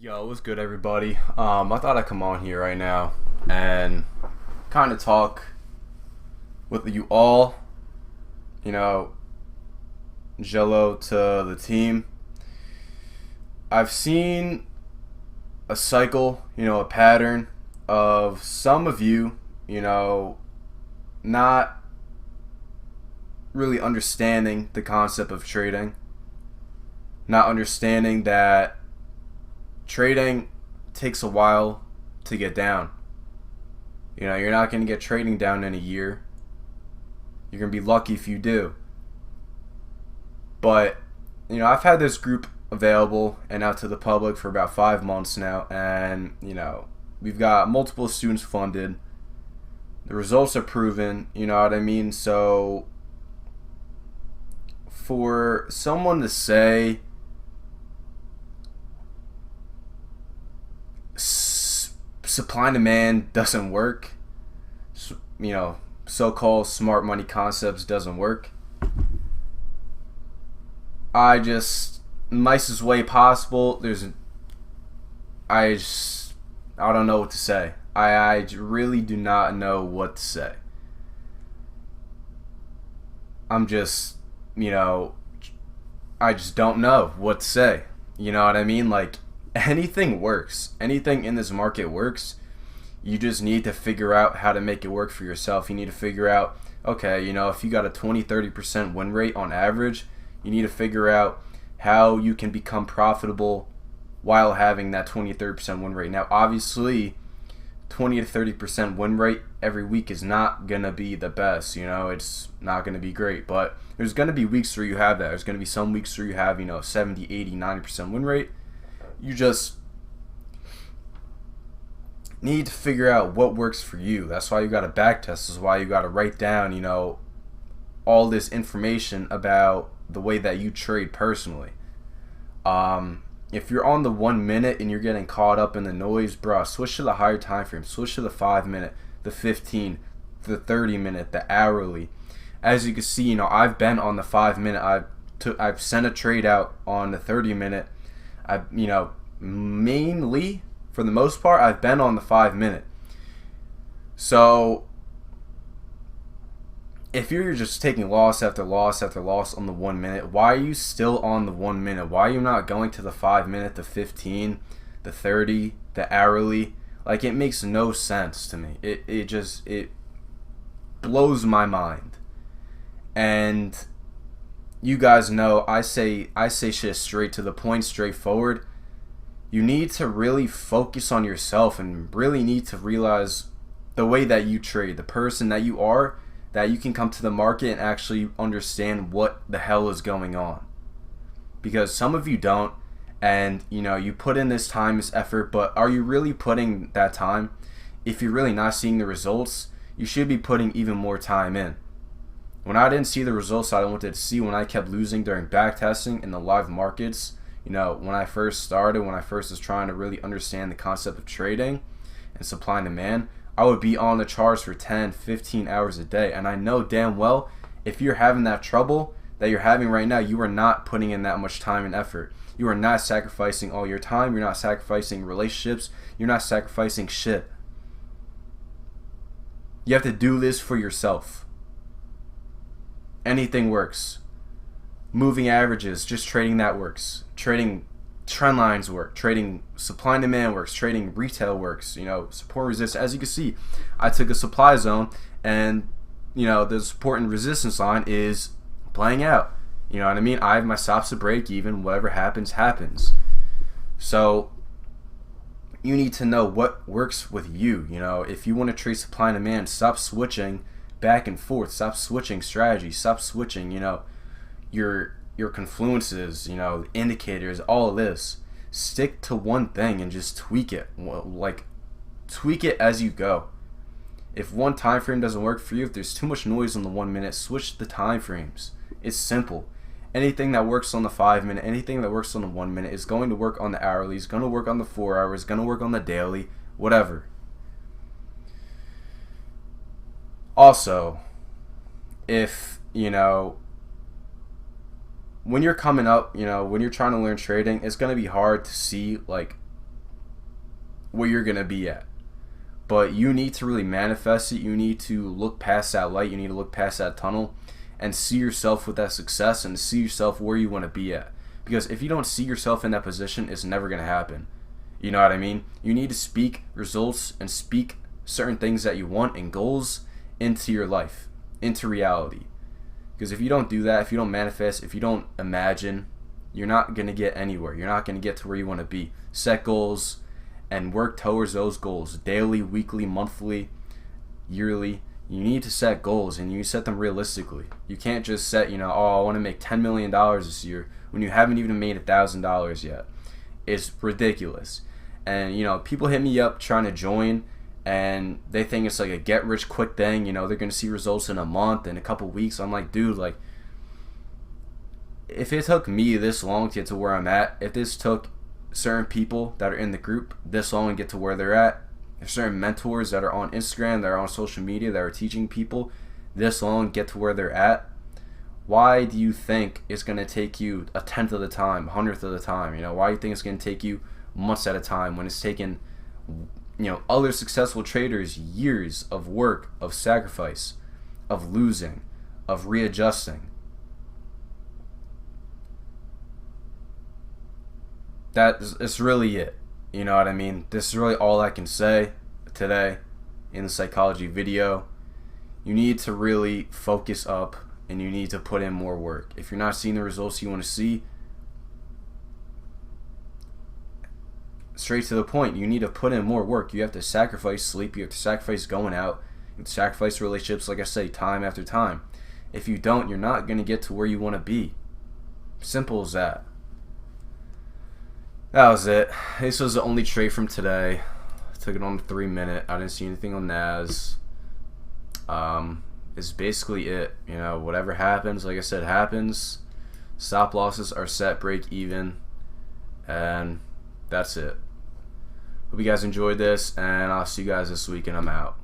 Yo, what's good, everybody? I thought I'd come on here right now and kind of talk with you all. You know, Jello to the team. I've seen a cycle, a pattern of some of you, not really understanding the concept of trading, not understanding that trading takes a while to get down. You're not going to get trading down in a year. You're going to be lucky if you do. But, I've had this group available and out to the public for about 5 months now, and, we've got multiple students funded. The results are proven, you know what I mean? So, for someone to say supply and demand doesn't work, so-called smart money concepts doesn't work, I just, nicest way possible, I don't know what to say. I really do not know what to say. I'm just, I just don't know what to say. You know what I mean? Like, anything works. Anything in this market works. You just need to figure out how to make it work for yourself. You need to figure out, okay, if you got a 20-30% win rate on average, you need to figure out how you can become profitable while having that 20-30% win rate. Now, obviously, 20 to 30% win rate every week is not going to be the best. It's not going to be great. But there's going to be weeks where you have that. There's going to be some weeks where you have, 70, 80, 90% win rate. You just need to figure out what works for you. That's why you got to back test. This is why you got to write down, all this information about the way that you trade personally. If you're on the 1 minute and you're getting caught up in the noise, bro, switch to the higher time frame. Switch to the 5 minute, the 15, the 30 minute, the hourly. As you can see, I've been on the 5 minute. I've sent a trade out on the 30 minute. Mainly, for the most part, I've been on the 5 minute. So, if you're just taking loss after loss after loss on the 1 minute, why are you still on the 1 minute? Why are you not going to the 5 minute, the 15, the 30, the hourly? Like, it makes no sense to me. It blows my mind. And you guys know I say shit straight to the point, straightforward. You need to really focus on yourself and really need to realize the way that you trade, the person that you are, that you can come to the market and actually understand what the hell is going on. Because some of you don't, and you put in this time, this effort, but are you really putting that time? If you're really not seeing the results, you should be putting even more time in. When I didn't see the results I wanted to see, when I kept losing during backtesting in the live markets, when I first started, when I first was trying to really understand the concept of trading and supply and demand, I would be on the charts for 10, 15 hours a day. And I know damn well, if you're having that trouble that you're having right now, you are not putting in that much time and effort. You are not sacrificing all your time. You're not sacrificing relationships. You're not sacrificing shit. You have to do this for yourself. Anything works. Moving averages, just trading that works. Trading trend lines work. Trading supply and demand works. Trading retail works. Support and resistance. As you can see, I took a supply zone, and the support and resistance line is playing out. You know what I mean? I have my stops to break even. Whatever happens, happens. So you need to know what works with you. If you want to trade supply and demand, stop switching back and forth. Stop switching strategy. Stop switching, your confluences, indicators, all of this. Stick to one thing and just tweak it. Tweak it as you go. If one time frame doesn't work for you, if there's too much noise on the 1 minute, switch the time frames. It's simple. Anything that works on the 5 minute, anything that works on the 1 minute is going to work on the hourly, is going to work on the 4 hours, going to work on the daily, whatever. Also, if, when you're coming up, when you're trying to learn trading, it's going to be hard to see, where you're going to be at. But you need to really manifest it. You need to look past that light. You need to look past that tunnel and see yourself with that success and see yourself where you want to be at. Because if you don't see yourself in that position, it's never going to happen. You know what I mean? You need to speak results and speak certain things that you want and goals into your life, into reality. Because if you don't do that, if you don't manifest, if you don't imagine, you're not going to get anywhere. You're not going to get to where you want to be. Set goals and work towards those goals daily, weekly, monthly, yearly. You need to set goals and you set them realistically. You can't just set, oh, I want to make $10 million this year when you haven't even made $1,000 yet. It's ridiculous. And, people hit me up trying to join and they think it's like a get rich quick thing. They're going to see results in a month, in a couple weeks. I'm like, dude, if it took me this long to get to where I'm at, if this took certain people that are in the group this long to get to where they're at, there's certain mentors that are on Instagram, that are on social media, that are teaching people this long to get to where they're at, why do you think it's going to take you a tenth of the time, 100th of the time? Why do you think it's going to take you months at a time when it's taken, other successful traders years of work, of sacrifice, of losing, of readjusting? It's really it. You know what I mean? This is really all I can say today in the psychology video. You need to really focus up and you need to put in more work. If you're not seeing the results you want to see, straight to the point, you need to put in more work. You have to sacrifice sleep. You have to sacrifice going out. You have to sacrifice relationships, like I say, time after time. If you don't, you're not going to get to where you want to be. Simple as that. That was it. This was the only trade from today. I took it on the 3 minute. I didn't see anything on NAS. It's basically it. Whatever happens, like I said, happens. Stop losses are set, break even. And that's it. Hope you guys enjoyed this, and I'll see you guys this week, and I'm out.